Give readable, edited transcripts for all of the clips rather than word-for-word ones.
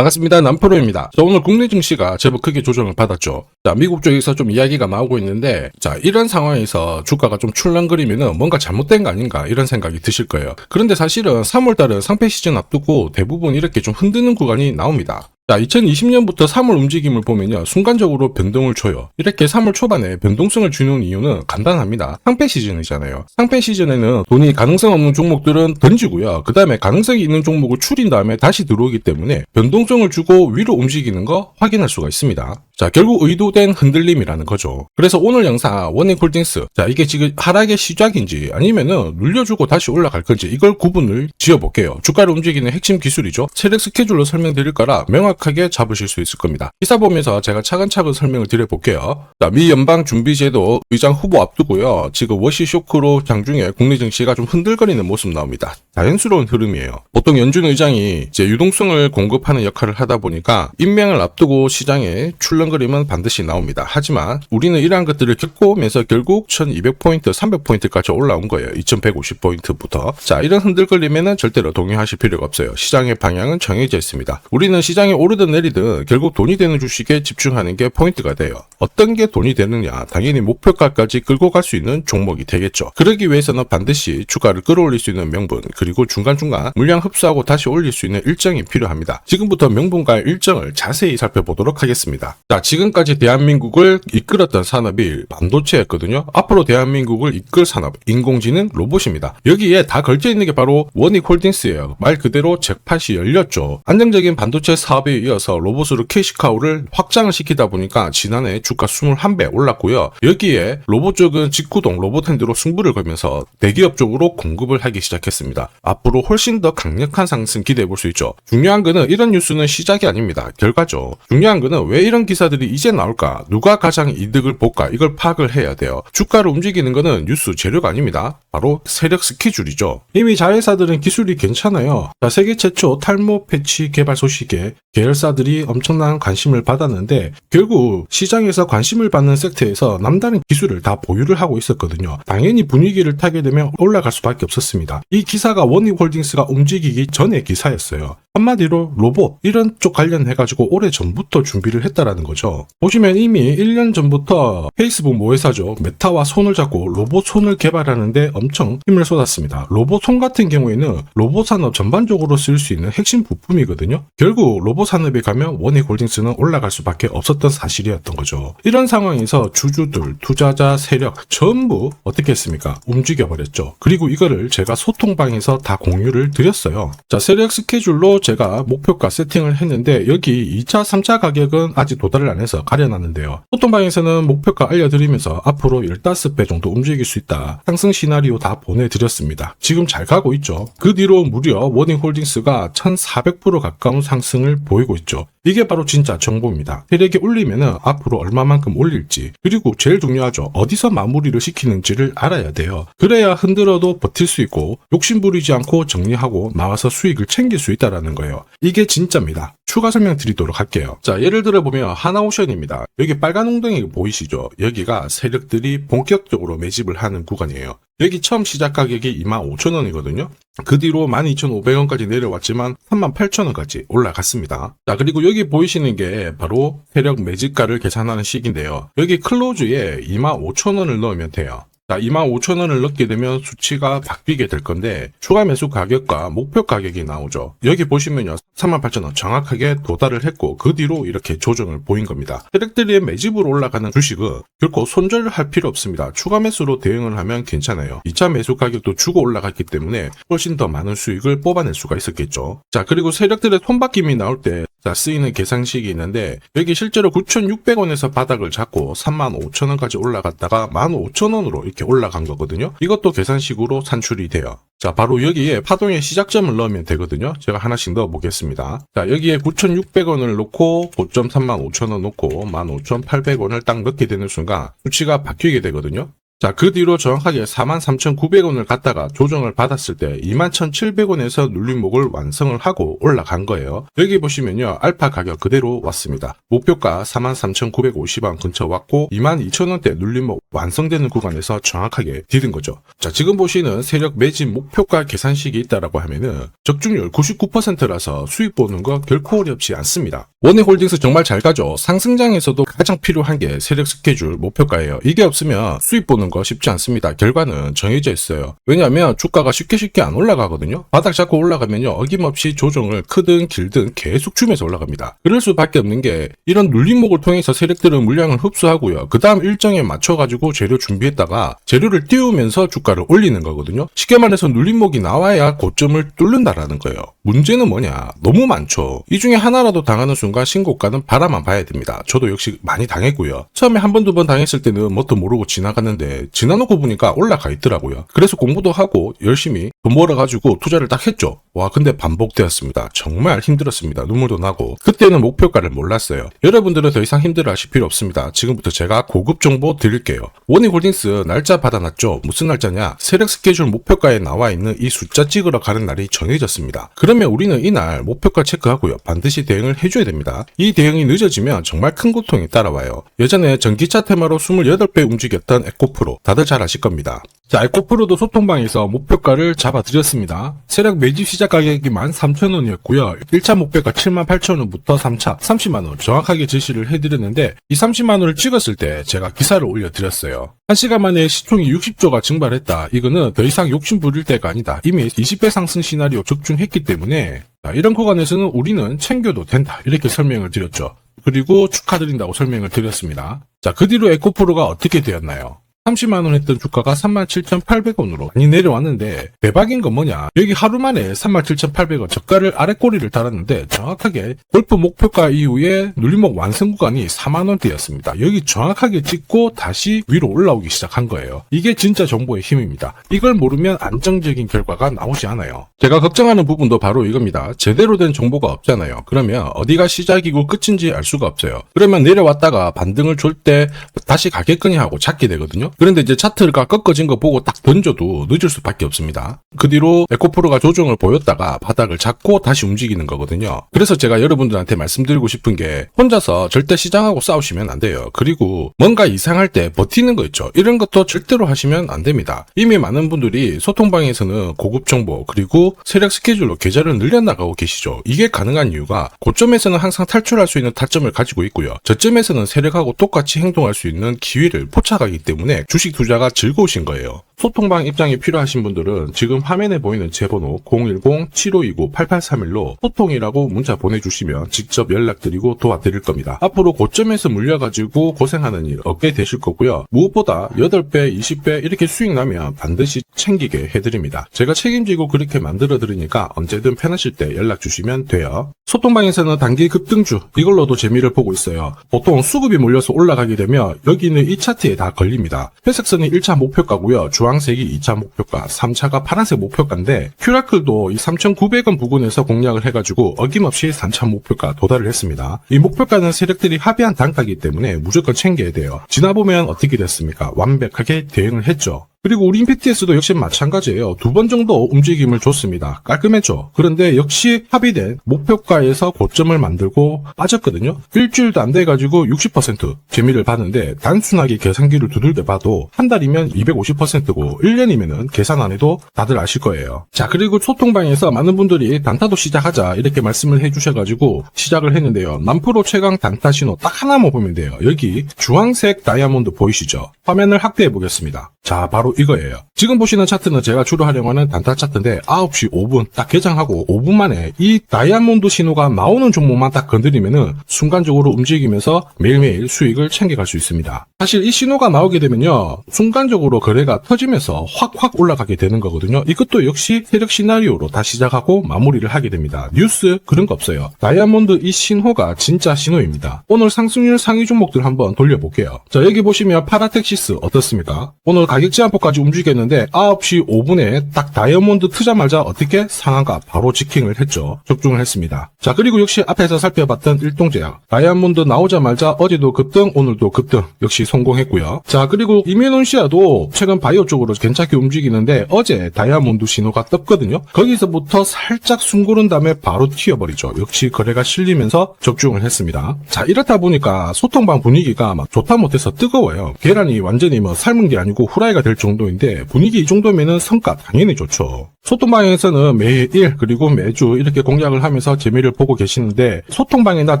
반갑습니다. 남프로입니다. 자, 오늘 국내 증시가 제법 크게 조정을 받았죠. 자, 미국 쪽에서 좀 이야기가 나오고 있는데, 자, 이런 상황에서 주가가 좀 출렁거리면은 뭔가 잘못된 거 아닌가 이런 생각이 드실 거예요. 그런데 사실은 3월달은 상패 시즌 앞두고 대부분 이렇게 좀 흔드는 구간이 나옵니다. 자, 2020년부터 3월 움직임을 보면요, 순간적으로 변동을 줘요. 이렇게 3월 초반에 변동성을 주는 이유는 간단합니다. 상패 시즌이잖아요. 상패 시즌에는 돈이 가능성 없는 종목들은 던지고요. 그 다음에 가능성이 있는 종목을 추린 다음에 다시 들어오기 때문에 변동성을 주고 위로 움직이는 거 확인할 수가 있습니다. 자, 결국 의도된 흔들림이라는 거죠. 그래서 오늘 영상 원익홀딩스, 자, 이게 지금 하락의 시작인지 아니면은 눌려주고 다시 올라갈 건지 이걸 구분을 지어볼게요. 주가를 움직이는 핵심 기술이죠. 세력 스케줄로 설명드릴 거라 명확하게 잡으실 수 있을 겁니다. 기사 보면서 제가 차근차근 설명을 드려볼게요. 자, 미 연방 준비제도 의장 후보 앞두고요. 지금 워시 쇼크로 장중에 국내 증시가 좀 흔들거리는 모습 나옵니다. 자연스러운 흐름이에요. 보통 연준 의장이 이제 유동성을 공급하는 역할을 하다 보니까 임명을 앞두고 시장에 출렁거림은 반드시 나옵니다. 하지만 우리는 이러한 것들을 겪어오면서 결국 1200포인트, 300포인트까지 올라온 거예요. 2150포인트부터. 자, 이런 흔들거림에는 절대로 동요하실 필요가 없어요. 시장의 방향은 정해져 있습니다. 우리는 시장이 오르든 내리든 결국 돈이 되는 주식에 집중하는 게 포인트가 돼요. 어떤 게 돈이 되느냐? 당연히 목표가까지 끌고 갈 수 있는 종목이 되겠죠. 그러기 위해서는 반드시 주가를 끌어올릴 수 있는 명분, 그리고 중간중간 물량 흡수하고 다시 올릴 수 있는 일정이 필요합니다. 지금부터 명분과 일정을 자세히 살펴보도록 하겠습니다. 자, 지금까지 대한민국을 이끌었던 산업이 반도체였거든요. 앞으로 대한민국을 이끌 산업, 인공지능, 로봇입니다. 여기에 다 걸쳐있는 게 바로 원익홀딩스예요. 말 그대로 잭팟이 열렸죠. 안정적인 반도체 사업에 이어서 로봇으로 캐시카우를 확장을 시키다 보니까 지난해 주가 21배 올랐고요. 여기에 로봇 쪽은 직구동 로봇핸드로 승부를 걸면서 대기업 쪽으로 공급을 하기 시작했습니다. 앞으로 훨씬 더 강력한 상승 기대해 볼 수 있죠. 중요한 거는 이런 뉴스는 시작이 아닙니다. 결과죠. 중요한 거는 왜 이런 기사들이 이제 나올까? 누가 가장 이득을 볼까? 이걸 파악을 해야 돼요. 주가를 움직이는 거는 뉴스 재료가 아닙니다. 바로 세력 스케줄이죠. 이미 자회사들은 기술이 괜찮아요. 자, 세계 최초 탈모 패치 개발 소식에 계열사들이 엄청난 관심을 받았는데 결국 시장에서 관심을 받는 섹터에서 남다른 기술을 다 보유를 하고 있었거든요. 당연히 분위기를 타게 되면 올라갈 수밖에 없었습니다. 이 기사가 원익홀딩스가 움직이기 전의 기사였어요. 한마디로 로봇 이런 쪽 관련해가지고 오래 전부터 준비를 했다라는 거죠. 보시면 이미 1년 전부터 페이스북 모회사죠. 메타와 손을 잡고 로봇 손을 개발하는데 엄청 힘을 쏟았습니다. 로봇 손 같은 경우에는 로봇 산업 전반적으로 쓸 수 있는 핵심 부품이거든요. 결국 로봇 산업에 가면 원익홀딩스는 올라갈 수밖에 없었던 사실이었던 거죠. 이런 상황에서 주주들, 투자자, 세력 전부 어떻게 했습니까? 움직여버렸죠. 그리고 이거를 제가 소통방에서 다 공유를 드렸어요. 자, 세력 스케줄로 제가 목표가 세팅을 했는데 여기 2차, 3차 가격은 아직 도달을 안 해서 가려놨는데요. 소통방에서는 목표가 알려드리면서 앞으로 15배 정도 움직일 수 있다. 상승 시나리오 다 보내드렸습니다. 지금 잘 가고 있죠. 그 뒤로 무려 원익홀딩스가 1400% 가까운 상승을 보이고 있죠. 이게 바로 진짜 정보입니다. 세력이 올리면은 앞으로 얼마만큼 올릴지, 그리고 제일 중요하죠. 어디서 마무리를 시키는지를 알아야 돼요. 그래야 흔들어도 버틸 수 있고 욕심부리지 않고 정리하고 나와서 수익을 챙길 수 있다라는 거예요. 이게 진짜입니다. 추가 설명 드리도록 할게요. 자, 예를 들어 보면 하나오션입니다. 여기 빨간 웅덩이 보이시죠? 여기가 세력들이 본격적으로 매집을 하는 구간이에요. 여기 처음 시작 가격이 25,000원이거든요. 그 뒤로 12,500원까지 내려왔지만 38,000원까지 올라갔습니다. 자, 그리고 여기 보이시는 게 바로 세력 매집가를 계산하는 식인데요. 여기 클로즈에 25,000원을 넣으면 돼요. 자, 25,000원을 넣게 되면 수치가 바뀌게 될 건데 추가 매수 가격과 목표 가격이 나오죠. 여기 보시면요, 38,000원 정확하게 도달을 했고 그 뒤로 이렇게 조정을 보인 겁니다. 세력들이 매집으로 올라가는 주식은 결코 손절을 할 필요 없습니다. 추가 매수로 대응을 하면 괜찮아요. 2차 매수 가격도 주고 올라갔기 때문에 훨씬 더 많은 수익을 뽑아낼 수가 있었겠죠. 자, 그리고 세력들의 손바뀜이 나올 때 쓰이는 계산식이 있는데 여기 실제로 9,600원에서 바닥을 잡고 35,000원까지 올라갔다가 15,000원으로 이렇게 올라간 거거든요. 이것도 계산식으로 산출이 돼요. 자, 바로 여기에 파동의 시작점을 넣으면 되거든요. 제가 하나씩 넣어 보겠습니다. 자, 여기에 9,600원을 넣고 고점 35,000원 넣고 15,800원을 딱 넣게 되는 순간 수치가 바뀌게 되거든요. 자, 그 뒤로 정확하게 43,900원을 갖다가 조정을 받았을 때 21,700원에서 눌림목을 완성을 하고 올라간 거예요. 여기 보시면요, 알파 가격 그대로 왔습니다. 목표가 43,950원 근처 왔고 22,000원대 눌림목 완성되는 구간에서 정확하게 디딘 거죠. 자, 지금 보시는 세력 매진 목표가 계산식이 있다라고 하면은 적중률 99%라서 수익 보는 거 결코 어렵지 않습니다. 원해홀딩스 정말 잘 가죠. 상승장에서도 가장 필요한 게 세력 스케줄 목표가예요. 이게 없으면 수익 보는 거 쉽지 않습니다. 결과는 정해져 있어요. 왜냐하면 주가가 쉽게 안 올라가거든요. 바닥 잡고 올라가면요, 어김없이 조정을 크든 길든 계속 주면서 올라갑니다. 그럴 수밖에 없는 게 이런 눌림목을 통해서 세력들은 물량을 흡수하고요, 그 다음 일정에 맞춰가지고 재료 준비했다가 재료를 띄우면서 주가를 올리는 거거든요. 쉽게 말해서 눌림목이 나와야 고점을 뚫는다라는 거예요. 문제는 뭐냐, 너무 많죠. 이 중에 하나라도 당하는 순간 신고가는 바라만 봐야 됩니다. 저도 역시 많이 당했고요. 처음에 한 번, 두 번 당했을 때는 뭣도 모르고 지나갔는데 지나놓고 보니까 올라가 있더라고요. 그래서 공부도 하고 열심히 돈 벌어가지고 투자를 딱 했죠. 와, 근데 반복되었습니다. 정말 힘들었습니다. 눈물도 나고. 그때는 목표가를 몰랐어요. 여러분들은 더 이상 힘들어하실 필요 없습니다. 지금부터 제가 고급 정보 드릴게요. 원익홀딩스 날짜 받아놨죠. 무슨 날짜냐? 세력 스케줄 목표가에 나와 있는 이 숫자 찍으러 가는 날이 정해졌습니다. 그러면 우리는 이날 목표가 체크하고요, 반드시 대응을 해줘야 됩니다. 이 대응이 늦어지면 정말 큰 고통이 따라와요. 예전에 전기차 테마로 28배 움직였던 에코프로, 다들 잘 아실 겁니다. 자, 에코프로도 소통방에서 목표가를 잡아드렸습니다. 세력 매집 시작 가격이 13,000원이었고요. 1차 목표가 78,000원부터 3차 30만원 정확하게 제시를 해드렸는데, 이 30만원을 찍었을 때 제가 기사를 올려드렸어요. 1시간 만에 시총이 60조가 증발했다. 이거는 더 이상 욕심 부릴 때가 아니다. 이미 20배 상승 시나리오 적중했기 때문에 자, 이런 구간에서는 우리는 챙겨도 된다. 이렇게 설명을 드렸죠. 그리고 축하드린다고 설명을 드렸습니다. 자, 그 뒤로 에코프로가 어떻게 되었나요? 30만원 했던 주가가 37,800원으로 많이 내려왔는데, 대박인 건 뭐냐, 여기 하루 만에 37,800원 저가를 아래꼬리를 달았는데 정확하게 골프 목표가 이후에 눌림목 완성 구간이 4만원대였습니다. 여기 정확하게 찍고 다시 위로 올라오기 시작한 거예요. 이게 진짜 정보의 힘입니다. 이걸 모르면 안정적인 결과가 나오지 않아요. 제가 걱정하는 부분도 바로 이겁니다. 제대로 된 정보가 없잖아요. 그러면 어디가 시작이고 끝인지 알 수가 없어요. 그러면 내려왔다가 반등을 줄 때 다시 가겠거니 하고 찾게 되거든요. 그런데 이제 차트가 꺾어진 거 보고 딱 던져도 늦을 수밖에 없습니다. 그 뒤로 에코프로가 조정을 보였다가 바닥을 잡고 다시 움직이는 거거든요. 그래서 제가 여러분들한테 말씀드리고 싶은 게, 혼자서 절대 시장하고 싸우시면 안 돼요. 그리고 뭔가 이상할 때 버티는 거 있죠. 이런 것도 절대로 하시면 안 됩니다. 이미 많은 분들이 소통방에서는 고급 정보 그리고 세력 스케줄로 계좌를 늘려나가고 계시죠. 이게 가능한 이유가 고점에서는 항상 탈출할 수 있는 타점을 가지고 있고요, 저점에서는 세력하고 똑같이 행동할 수 있는 기회를 포착하기 때문에 주식 투자가 즐거우신 거예요. 소통방 입장이 필요하신 분들은 지금 화면에 보이는 제 번호 010-7529-8831로 소통이라고 문자 보내주시면 직접 연락드리고 도와드릴 겁니다. 앞으로 고점에서 물려가지고 고생하는 일 없게 되실 거고요. 무엇보다 8배, 20배 이렇게 수익 나면 반드시 챙기게 해드립니다. 제가 책임지고 그렇게 만들어드리니까 언제든 편하실 때 연락 주시면 돼요. 소통방에서는 단기 급등주, 이걸로도 재미를 보고 있어요. 보통 수급이 몰려서 올라가게 되면 여기는 이 차트에 다 걸립니다. 회색선이 1차 목표가고요, 주황색이 2차 목표가, 3차가 파란색 목표가인데, 큐라클도 이 3,900원 부근에서 공략을 해가지고 어김없이 3차 목표가 도달을 했습니다. 이 목표가는 세력들이 합의한 단가이기 때문에 무조건 챙겨야 돼요. 지나보면 어떻게 됐습니까? 완벽하게 대응을 했죠. 그리고 우리 임팩트에서도 역시 마찬가지예요. 2번 정도 움직임을 줬습니다. 깔끔했죠. 그런데 역시 합의된 목표가에서 고점을 만들고 빠졌거든요. 일주일도 안 돼가지고 60% 재미를 봤는데, 단순하게 계산기를 두들겨 봐도 한 달이면 250%고 1년이면은 계산 안 해도 다들 아실 거예요. 자, 그리고 소통방에서 많은 분들이 단타도 시작하자 이렇게 말씀을 해주셔가지고 시작을 했는데요. 남프로 최강 단타 신호 딱 하나만 보면 돼요. 여기 주황색 다이아몬드 보이시죠? 화면을 확대해 보겠습니다. 자, 바로 이거예요. 지금 보시는 차트는 제가 주로 활용하는 단타 차트인데, 9시 5분 딱 개장하고 5분 만에 이 다이아몬드 신호가 나오는 종목만 딱 건드리면은 순간적으로 움직이면서 매일매일 수익을 챙겨갈 수 있습니다. 사실 이 신호가 나오게 되면요, 순간적으로 거래가 터지면서 확 올라가게 되는 거거든요. 이것도 역시 세력 시나리오로 다 시작하고 마무리를 하게 됩니다. 뉴스 그런 거 없어요. 다이아몬드 이 신호가 진짜 신호입니다. 오늘 상승률 상위 종목들 한번 돌려볼게요. 자, 여기 보시면 파라텍시스 어떻습니까? 오늘 가격 제한폭까지 움직였는데 9시 5분에 딱 다이아몬드 트자마자 어떻게 상한가 바로 지킹을 했죠. 적중을 했습니다. 자, 그리고 역시 앞에서 살펴봤던 일동제약, 다이아몬드 나오자마자 어제도 급등, 오늘도 급등, 역시 성공했고요. 자, 그리고 이메논시아도 최근 바이오 쪽으로 괜찮게 움직이는데 어제 다이아몬드 신호가 떴거든요. 거기서부터 살짝 숨 고른 다음에 바로 튀어버리죠. 역시 거래가 실리면서 적중을 했습니다. 자, 이렇다 보니까 소통방 분위기가 막 좋다 못해서 뜨거워요. 계란이 완전히 뭐 삶은 게 아니고 후라이가 될 정도인데 분위기 이 정도면은 성과 당연히 좋죠. 소통방에서는 매일 그리고 매주 이렇게 공략을 하면서 재미를 보고 계시는데 소통방에 나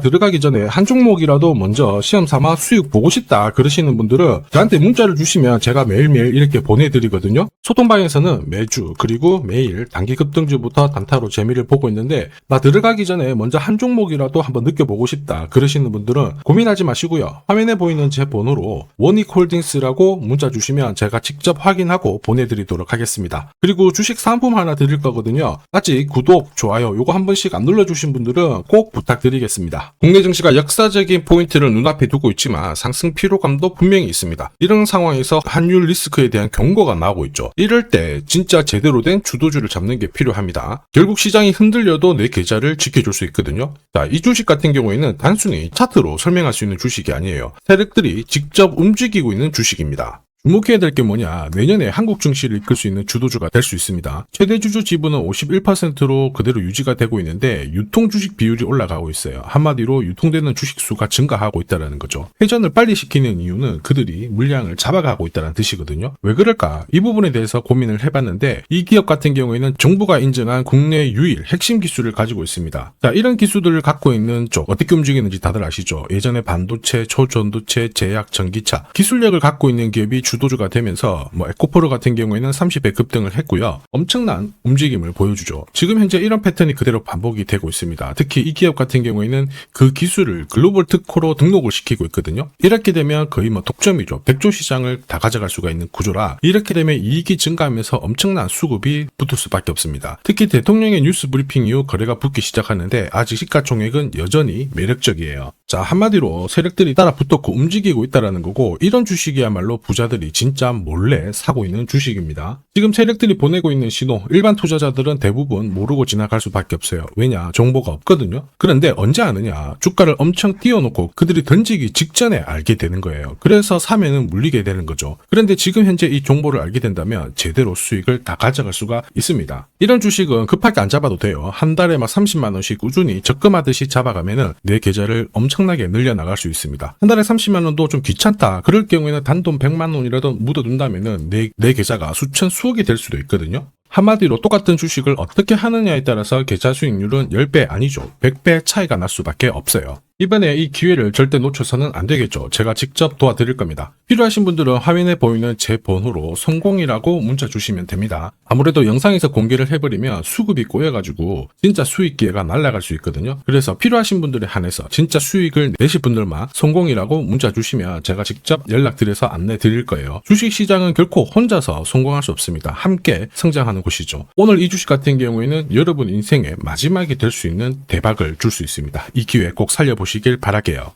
들어가기 전에 한 종목이라도 먼저 시험 삼아 수익 보고 싶다 그러시는 분들은 저한테 문자를 주시면 제가 매일매일 이렇게 보내드리거든요. 소통방에서는 매주 그리고 매일 단기 급등주부터 단타로 재미를 보고 있는데 나 들어가기 전에 먼저 한 종목이라도 한번 느껴보고 싶다 그러시는 분들은 고민하지 마시고요. 화면에 보이는 제 번호로 원익홀딩스라고 문자 주시면 제가 직접 확인하고 보내드리도록 하겠습니다. 그리고 주식 상품 하나 드릴 거거든요. 아직 구독, 좋아요 요거 한 번씩 안 눌러주신 분들은 꼭 부탁드리겠습니다. 국내 증시가 역사적인 포인트를 눈앞에 두고 있지만 상승 피로감도 분명히 있습니다. 이런 상황에서 환율 리스크에 대한 경고가 나오고 있죠. 이럴 때 진짜 제대로 된 주도주를 잡는 게 필요합니다. 결국 시장이 흔들려도 내 계좌를 지켜줄 수 있거든요. 자, 이 주식 같은 경우에는 단순히 차트로 설명할 수 있는 주식이 아니에요. 세력들이 직접 움직이고 있는 주식입니다. 주목해야 될 게 뭐냐, 내년에 한국 증시를 이끌 수 있는 주도주가 될 수 있습니다. 최대 주주 지분은 51%로 그대로 유지가 되고 있는데 유통 주식 비율이 올라가고 있어요. 한마디로 유통되는 주식 수가 증가하고 있다는 거죠. 회전을 빨리 시키는 이유는 그들이 물량을 잡아가고 있다는 뜻이거든요. 왜 그럴까? 이 부분에 대해서 고민을 해봤는데 이 기업 같은 경우에는 정부가 인정한 국내 유일 핵심 기술을 가지고 있습니다. 자, 이런 기술들을 갖고 있는 쪽 어떻게 움직이는지 다들 아시죠? 예전에 반도체, 초전도체, 제약, 전기차 기술력을 갖고 있는 기업이 주도주가 되면서 에코프로 같은 경우에는 30배 급등을 했고요. 엄청난 움직임을 보여주죠. 지금 현재 이런 패턴이 그대로 반복이 되고 있습니다. 특히 이 기업 같은 경우에는 그 기술을 글로벌 특허로 등록을 시키고 있거든요. 이렇게 되면 거의 독점이죠. 100조 시장을 다 가져갈 수가 있는 구조라 이렇게 되면 이익이 증가하면서 엄청난 수급이 붙을 수밖에 없습니다. 특히 대통령의 뉴스 브리핑 이후 거래가 붙기 시작하는데 아직 시가총액은 여전히 매력적이에요. 자, 한마디로 세력들이 따라 붙었고 움직이고 있다는 거고 이런 주식이야말로 부자들이 진짜 몰래 사고 있는 주식입니다. 지금 세력들이 보내고 있는 신호 일반 투자자들은 대부분 모르고 지나갈 수밖에 없어요. 왜냐? 정보가 없거든요. 그런데 언제 아느냐? 주가를 엄청 띄워놓고 그들이 던지기 직전에 알게 되는 거예요. 그래서 사면은 물리게 되는 거죠. 그런데 지금 현재 이 정보를 알게 된다면 제대로 수익을 다 가져갈 수가 있습니다. 이런 주식은 급하게 안 잡아도 돼요. 한 달에 30만 원씩 꾸준히 적금하듯이 잡아가면은 내 계좌를 엄청나게 늘려나갈 수 있습니다. 한 달에 30만 원도 좀 귀찮다. 그럴 경우에는 단돈 100만 원이라도 묻어둔다면은 내 계좌가 수천 수억이 될 수도 있거든요. 한마디로 똑같은 주식을 어떻게 하느냐에 따라서 계좌 수익률은 10배 아니죠. 100배 차이가 날 수밖에 없어요. 이번에 이 기회를 절대 놓쳐서는 안 되겠죠. 제가 직접 도와드릴 겁니다. 필요하신 분들은 화면에 보이는 제 번호로 성공이라고 문자 주시면 됩니다. 아무래도 영상에서 공개를 해버리면 수급이 꼬여가지고 진짜 수익 기회가 날아갈 수 있거든요. 그래서 필요하신 분들에 한해서 진짜 수익을 내실 분들만 성공이라고 문자 주시면 제가 직접 연락드려서 안내 드릴 거예요. 주식시장은 결코 혼자서 성공할 수 없습니다. 함께 성장하는 곳이죠. 오늘 이 주식 같은 경우에는 여러분 인생의 마지막이 될 수 있는 대박을 줄 수 있습니다. 이 기회 꼭 살려보시길 바랄게요.